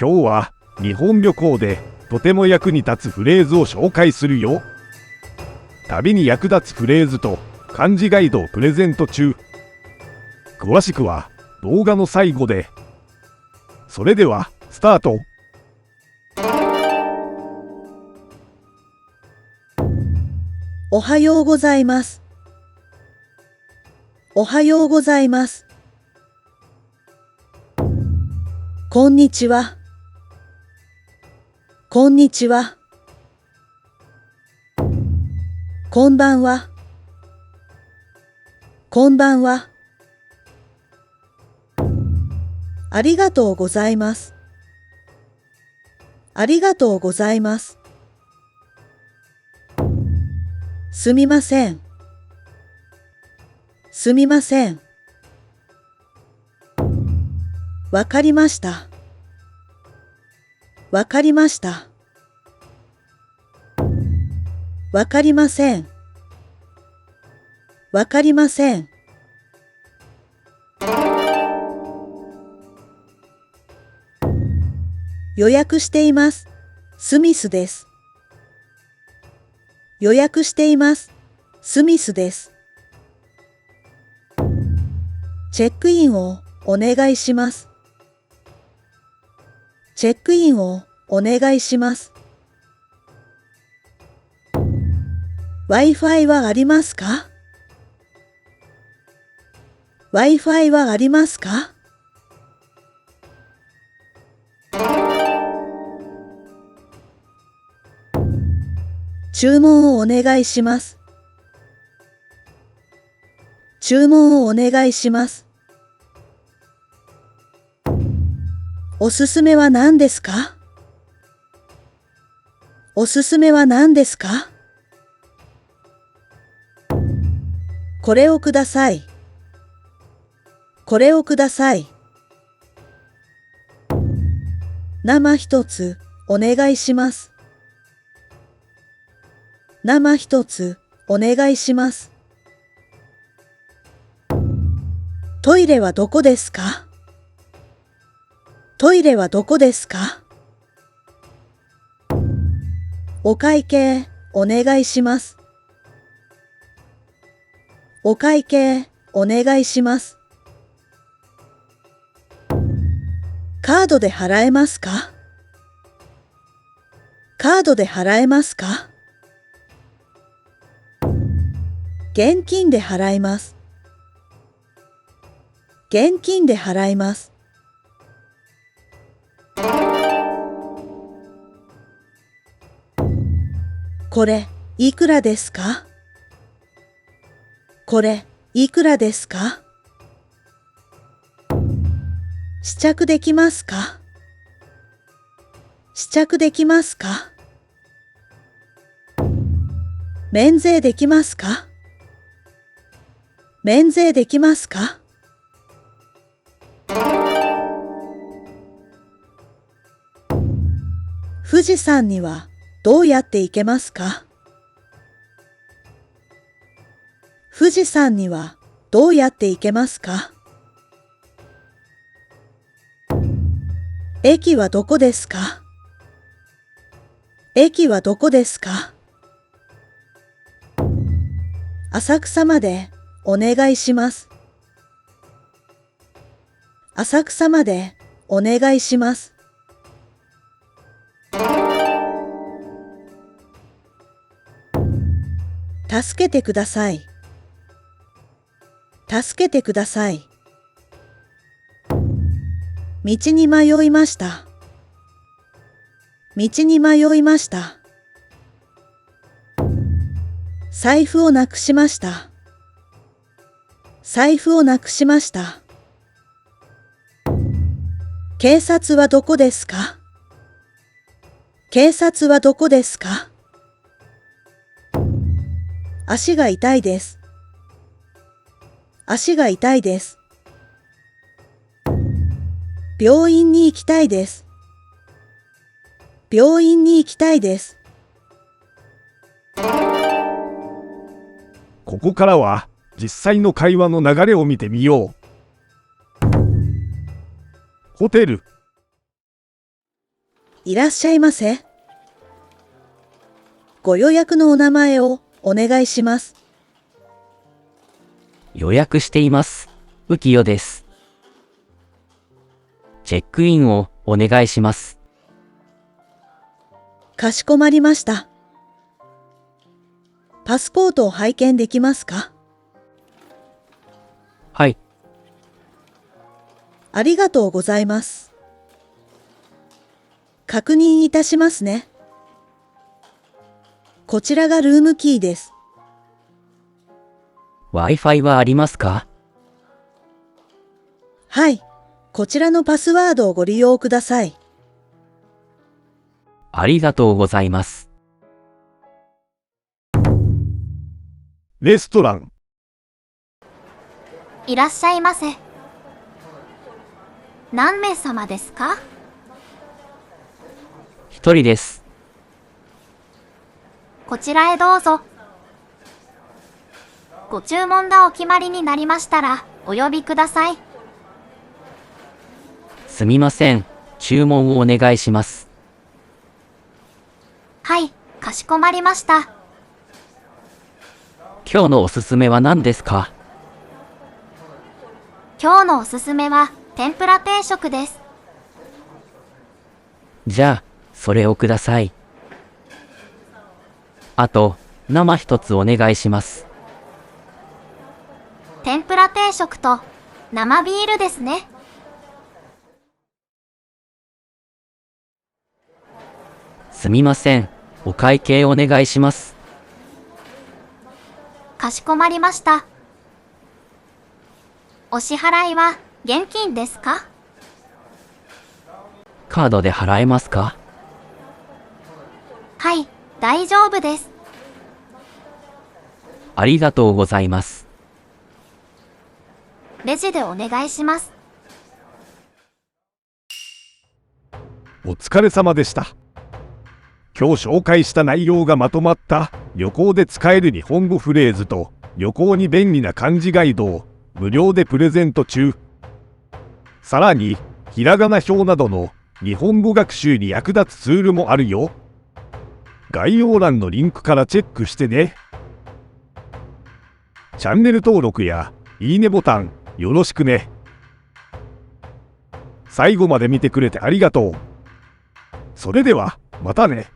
今日は日本旅行でとても役に立つフレーズを紹介するよ。旅に役立つフレーズと漢字ガイドをプレゼント中。詳しくは動画の最後で。それではスタート。おはようございます。おはようございます。こんにちは。こんにちは。こんばんは。こんばんは。ありがとうございます。ありがとうございます。すみません。すみません。わかりました。わかりました。わかりません。わかりません。予約しています。スミスです。予約しています。スミスです。チェックインをお願いします。チェックインをお願いします。Wi-Fi はありますか？ Wi-Fi はありますか？注文をお願いします。注文をお願いします。おすすめは何ですか？おすすめは何ですか？これをください。これをください。生一つお願いします。生一つお願いします。トイレはどこですか？トイレはどこですか？お会計お願いします。お会計お願いします。カードで払えますか？カードで払えますか？現金で払います。現金で払います。これ、いくらですか？これ、いくらですか？試着できますか？試着できますか？免税できますか？免税できますか？富士山にはどうやって行けますか？富士山にはどうやって行けますか？駅はどこですか？駅はどこですか？浅草までお願いします。浅草までお願いします。助けてください。助けてください。道に迷いました。道に迷いました。財布をなくしました。財布をなくしました。警察はどこですか？警察はどこですか？足が痛いです。足が痛いです。病院に行きたいです。病院に行きたいです。ここからは実際の会話の流れを見てみよう。ホテル。いらっしゃいませ。ご予約のお名前をお願いします。予約しています。浮世です。チェックインをお願いします。かしこまりました。パスポートを拝見できますか？はい。ありがとうございます。確認いたしますね。こちらがルームキーです。Wi-Fi はありますか？はい。こちらのパスワードをご利用ください。ありがとうございます。レストラン。いらっしゃいませ。何名様ですか？一人です。こちらへどうぞ。ご注文がお決まりになりましたら、お呼びください。すみません。注文をお願いします。はい、かしこまりました。今日のおすすめは何ですか？今日のおすすめは、天ぷら定食です。じゃあ、それをください。あと、生一つお願いします。天ぷら定食と、生ビールですね。すみません。お会計お願いします。かしこまりました。お支払いは、現金ですか？カードで払えますか？はい、大丈夫です。ありがとうございます。レジでお願いします。お疲れ様でした。今日紹介した内容がまとまった旅行で使える日本語フレーズと旅行に便利な漢字ガイドを無料でプレゼント中。さらに、ひらがな表などの日本語学習に役立つツールもあるよ。概要欄のリンクからチェックしてね。チャンネル登録やいいねボタンよろしくね。最後まで見てくれてありがとう。それではまたね。